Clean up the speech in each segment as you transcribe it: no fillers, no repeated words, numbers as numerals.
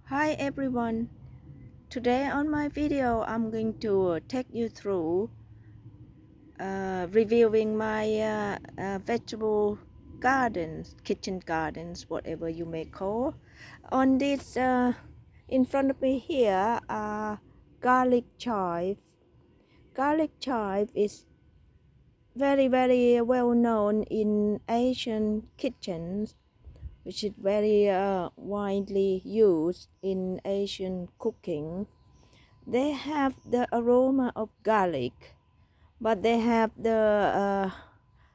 Hi everyone. Today on my video I'm going to take you through reviewing my vegetable gardens, kitchen gardens, whatever you may call. On this in front of me here are garlic chive. Garlic chive is very well known in Asian kitchens, which is very widely used in Asian cooking. They have the aroma of garlic, but they have the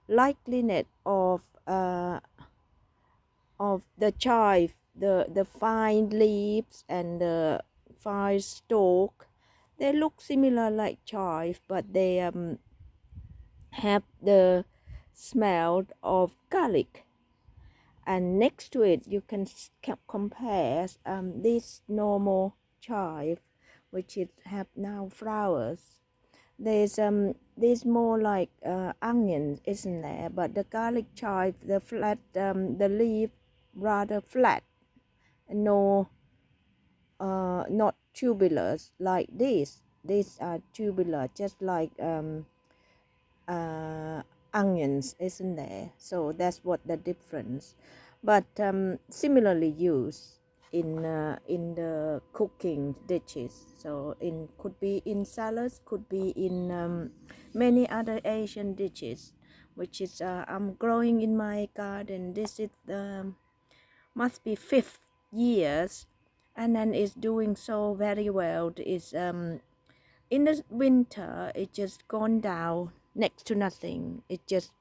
likeliness of the chive, the fine leaves and the fine stalk. They look similar like chive, but they have the smell of garlic. And next to it, you can compare this normal chive, which it have now flowers. There's more like onions, isn't there? But the garlic chive, the flat, the leaf rather flat, no, not tubular like this. These are tubular, just like uh, onions, isn't there? So that's what the difference. But similarly used in the cooking dishes. So in could be in salads, could be in many other Asian dishes, which is I'm growing in my garden. This is must be fifth years, and then it's doing so very well. It's in the winter it just gone down next to nothing. It just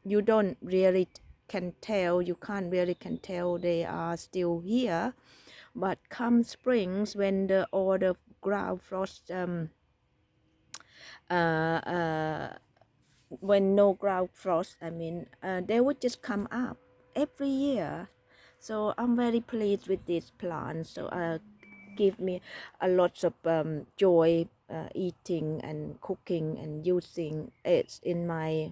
you don't really can tell, you can't really can tell they are still here. But come springs, when the all the ground frost uh, uh, when no ground frost, they would just come up every year. So I'm very pleased with this plant. So give me a lot of joy eating and cooking and using it in my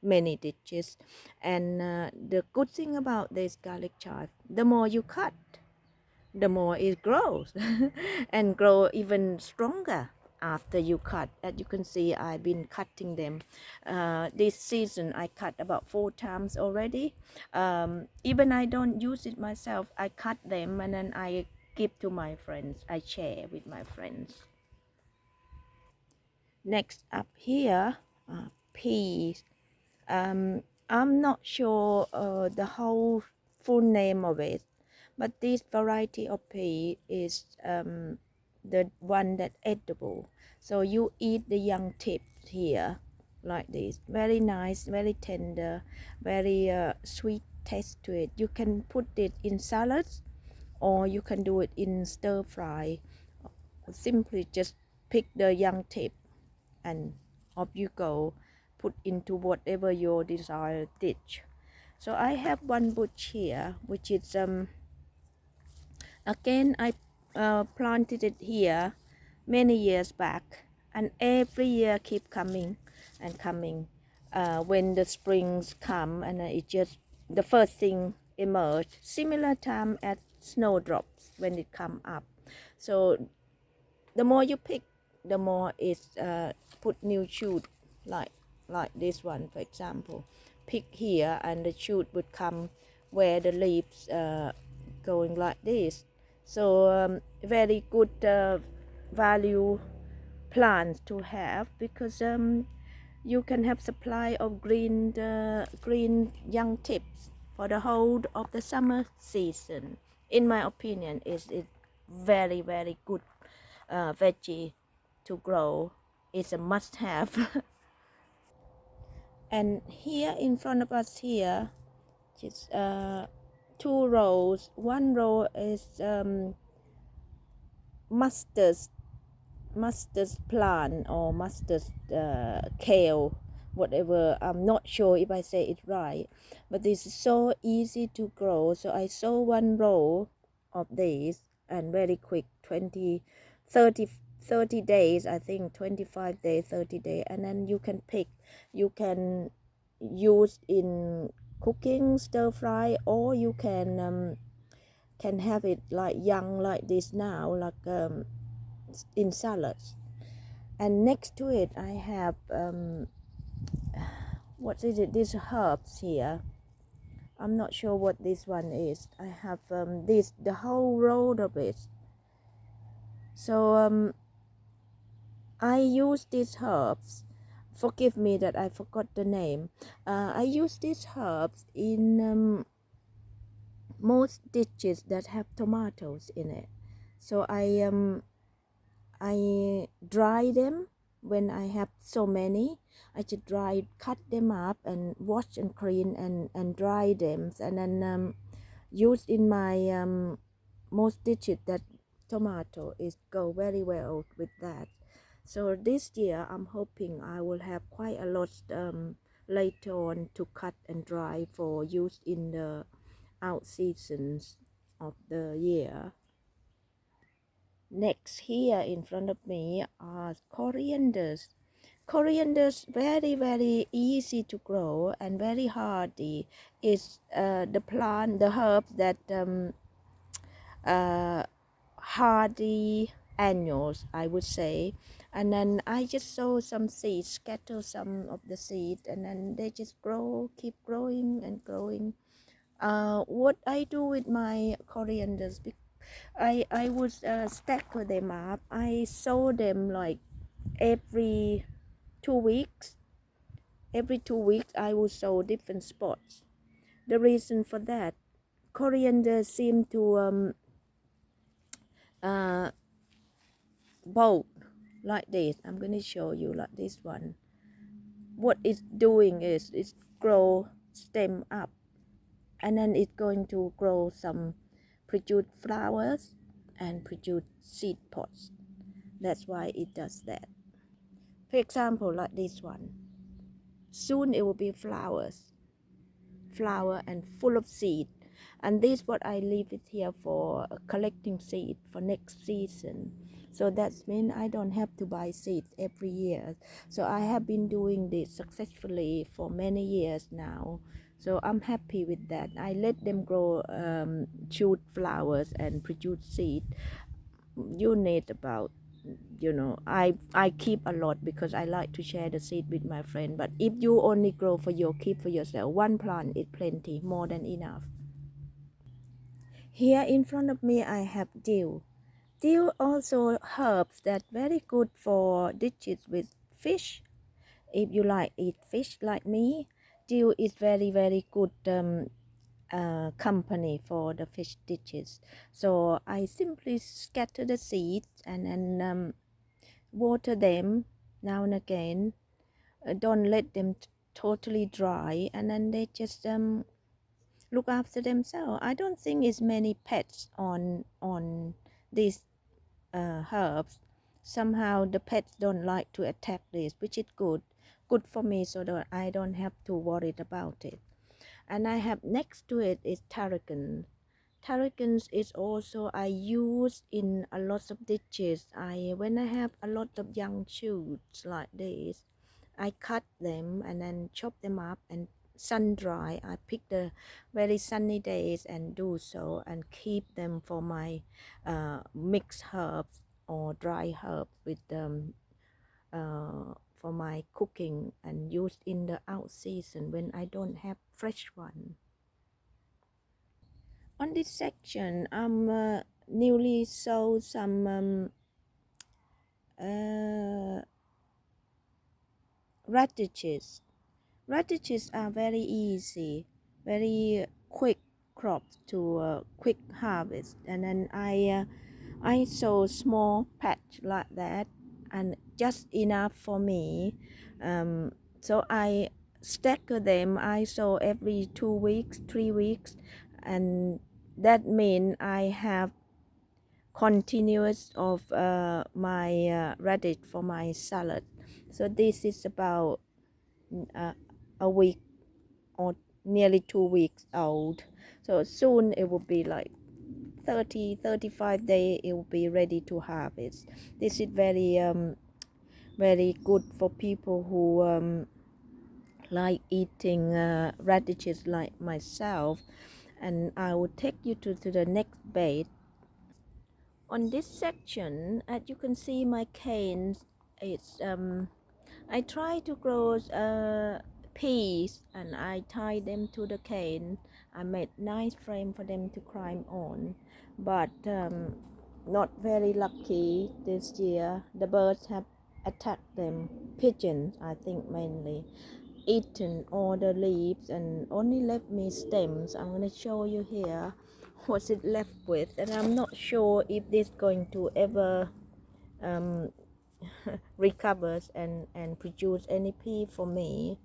many dishes. And the good thing about this garlic chive, the more you cut, the more it grows and grow even stronger after you cut. As you can see, I've been cutting them. This season I cut about 4 times already. Even I don't use it myself, I cut them and then I give to my friends, I share with my friends. Next up here, peas. I'm not sure the whole full name of it, but this variety of pea is the one that edible. So you eat the young tips here like this. Very nice, very tender, very sweet taste to it. You can put it in salads or you can do it in stir fry. Simply just pick the young tip and off you go, put into whatever your desired dish. So I have one bush here, which is again I planted it here many years back, and every year keep coming and coming. When the springs come, and it just the first thing emerge similar time as snowdrops when it come up. So the more you pick, the more it's put new shoot, like this one for example. Pick here and the shoot would come where the leaves going like this. So very good value plants to have, because you can have supply of green young tips for the whole of the summer season. In my opinion, is it very good veggie to grow. It's a must-have. And here in front of us here, just 2 rows. One row is mustard mustard plant or mustard kale, whatever. I'm not sure if I say it right, but this is so easy to grow. So I sow 1 row of these, and very quick, 20 30 30 days, I think 25 days, 30 days, and then you can pick. You can use in cooking, stir fry, or you can can have it like young like this now, like in salads. And next to it I have what is it, these herbs here. I'm not sure what this one is. I have this, the whole row of it. So I use these herbs. Forgive me that I forgot the name. I use these herbs in most dishes that have tomatoes in it. So I dry them when I have so many. I just cut them up and wash and clean and dry them, and then use in my most dishes that tomato is go very well with that. So this year I'm hoping I will have quite a lot later on to cut and dry for use in the out seasons of the year. Next, here in front of me are corianders. Corianders very easy to grow and very hardy. It's the plant, the herb that uh, hardy annuals, I would say. And then I just sow some seeds, scatter some of the seed, and then they just grow, keep growing and growing. What I do with my corianders, I would stack them up. I sow them like every 2 weeks. Every 2 weeks I will sow different spots. The reason for that, coriander seem to uh, bulk like this. I'm going to show you like this one. What it's doing is it's grow stem up, and then it's going to grow some, produce flowers and produce seed pods. That's why it does that. For example, like this one, soon it will be flower and full of seed. And this what I leave it here for collecting seed for next season. So that means I don't have to buy seeds every year. So I have been doing this successfully for many years now. So I'm happy with that. I let them grow, shoot flowers and produce seed. You need about, I keep a lot because I like to share the seed with my friend. But if you only grow for your keep for yourself, one plant is plenty, more than enough. Here in front of me I have dill. Dill also herbs that very good for dishes with fish. If you like eat fish like me, dill is very good company for the fish dishes. So I simply scatter the seeds and then water them now and again. Don't let them totally dry, and then they just look after themselves. I don't think it's many pests on these herbs. Somehow the pets don't like to attack this, which is good for me, so that I don't have to worry about it. And I have next to it is tarragon. Tarragon is also I use in a lot of dishes. When I have a lot of young shoots like this, I cut them and then chop them up and sun dry. I pick the very sunny days and do so, and keep them for my mixed herbs or dry herbs with for my cooking, and used in the out season when I don't have fresh one. On this section, I'm newly sold some radishes. Radishes are very easy, very quick crops to quick harvest. And then I sow small patch like that, and just enough for me. So I stagger them. I sow every 2 weeks, 3 weeks, and that means I have continuous of my radish for my salad. So this is about a week or nearly 2 weeks old. So soon it will be like 35 days it will be ready to harvest. This is very good for people who like eating radishes like myself. and I will take you to the next bed. On this section, as you can see, my cane is I try to grow peas, and I tie them to the cane. I made nice frame for them to climb on, but not very lucky this year. The birds have attacked them. Pigeons, I think, mainly eaten all the leaves and only left me stems. I'm going to show you here what's it left with, and I'm not sure if this going to ever um, recovers and produce any pea for me.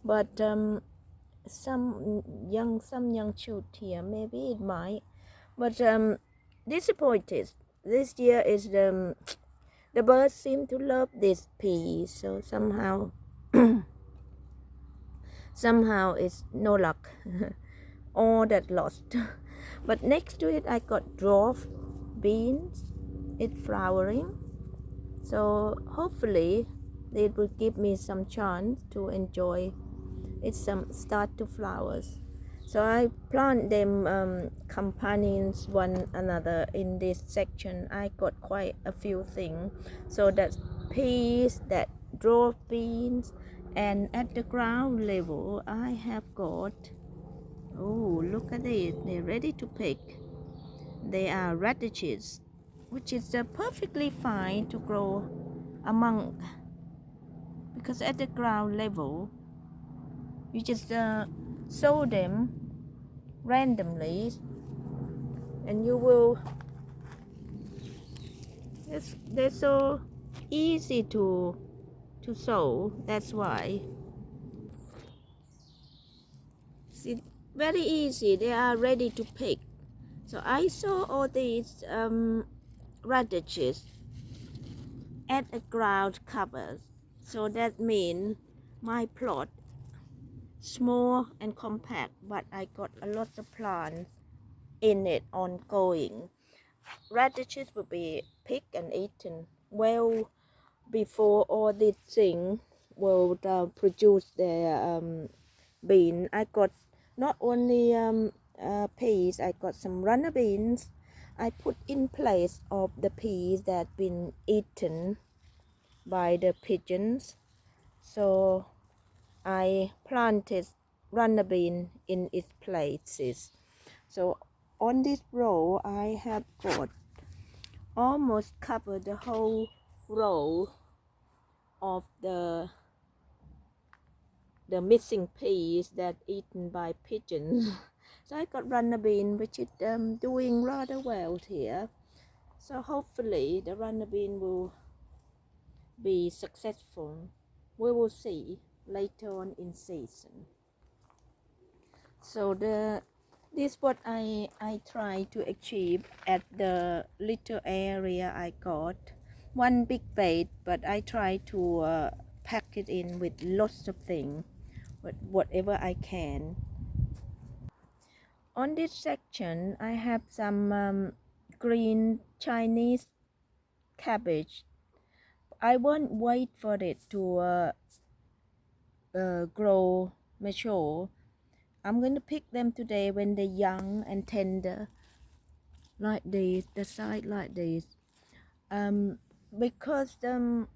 But some young shoot here, maybe it might. But disappointed. This year is the birds seem to love this pea, so somehow it's no luck. All that lost. But next to it I got dwarf beans. It's flowering, so hopefully it will give me some chance to enjoy it. Some start to flowers, so I plant them companions one another. In this section I got quite a few things, so that's peas, that dwarf beans, and at the ground level I have got, oh, look at it, they're ready to pick. They are radishes, which is perfectly fine to grow among, because at the ground level you just sow them randomly and you will, they're so easy to sow. That's why, see, very easy, they are ready to pick. So I saw all these radishes at a ground cover, so that means my plot small and compact, but I got a lot of plants in it ongoing. Radishes will be picked and eaten well before all these things will produce their bean. I got not only peas, I got some runner beans I put in place of the peas that been eaten by the pigeons. So I planted runner bean in its places. So on this row I have got almost covered the whole row of the missing peas that eaten by pigeons. So I got runner bean, which is doing rather well here. So hopefully the runner bean will be successful. We will see later on in season. So this what I try to achieve at the little area I got. One big bed, but I try to pack it in with lots of things, whatever I can. On this section I have some green Chinese cabbage. I won't wait for it to grow mature. I'm going to pick them today when they're young and tender, like this, the side like this, because the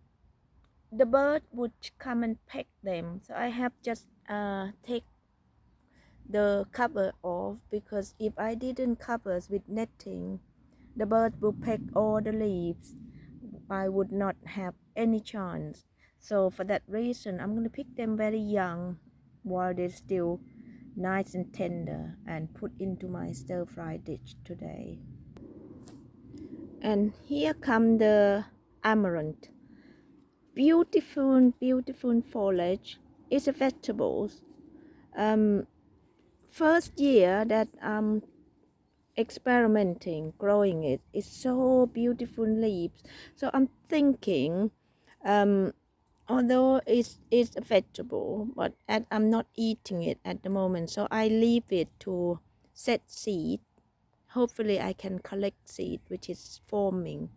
bird would come and peck them, so I have just take the cover off, because if I didn't cover with netting, the bird will peck all the leaves. I would not have any chance. So for that reason, I'm going to pick them very young while they're still nice and tender and put into my stir-fry dish today. And here come the amaranth. Beautiful foliage. It's a vegetable. First year that I'm experimenting growing it, it's so beautiful leaves. So I'm thinking, although it's a vegetable, but I'm not eating it at the moment, so I leave it to set seed. Hopefully I can collect seed which is forming.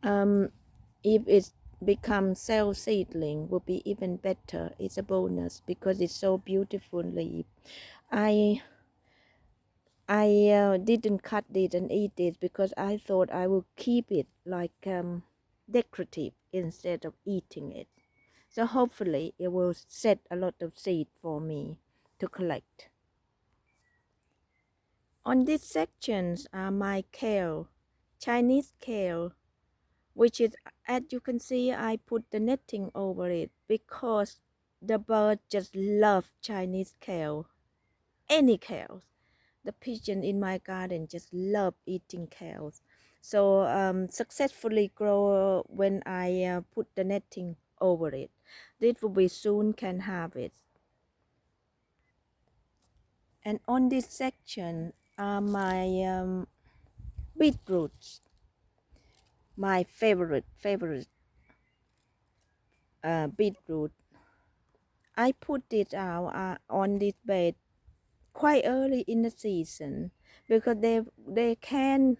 If it becomes cell seedling, will be even better. It's a bonus because it's so beautiful leaf. I I didn't cut it and eat it because I thought I would keep it like decorative instead of eating it. So hopefully it will set a lot of seed for me to collect. On these sections are my kale, Chinese kale, which is, as you can see, I put the netting over it because the bird just love Chinese kale, any kale. The pigeon in my garden just love eating kales. So successfully grow when I put the netting over it. This will be soon can harvest. And on this section are my beetroots, my favorite beetroot. I put it out on this bed quite early in the season because they can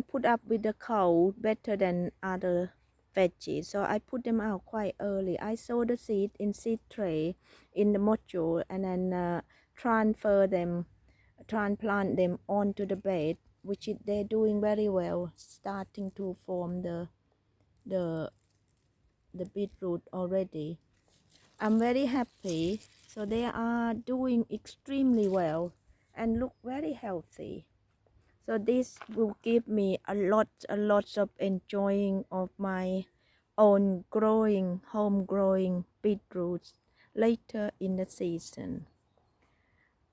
put up with the cold better than other veggies. So I put them out quite early. I sow the seed in seed tray in the module and then transplant them onto the bed, which they're doing very well, starting to form the the beetroot already. I'm very happy. So they are doing extremely well and look very healthy. So this will give me a lot of enjoying of my own growing, home growing beetroots later in the season.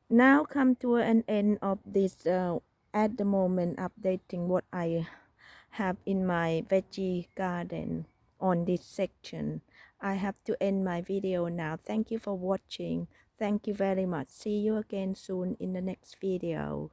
Now come to an end of this at the moment updating what I have in my veggie garden on this section. I have to end my video now. Thank you for watching. Thank you very much. See you again soon in the next video.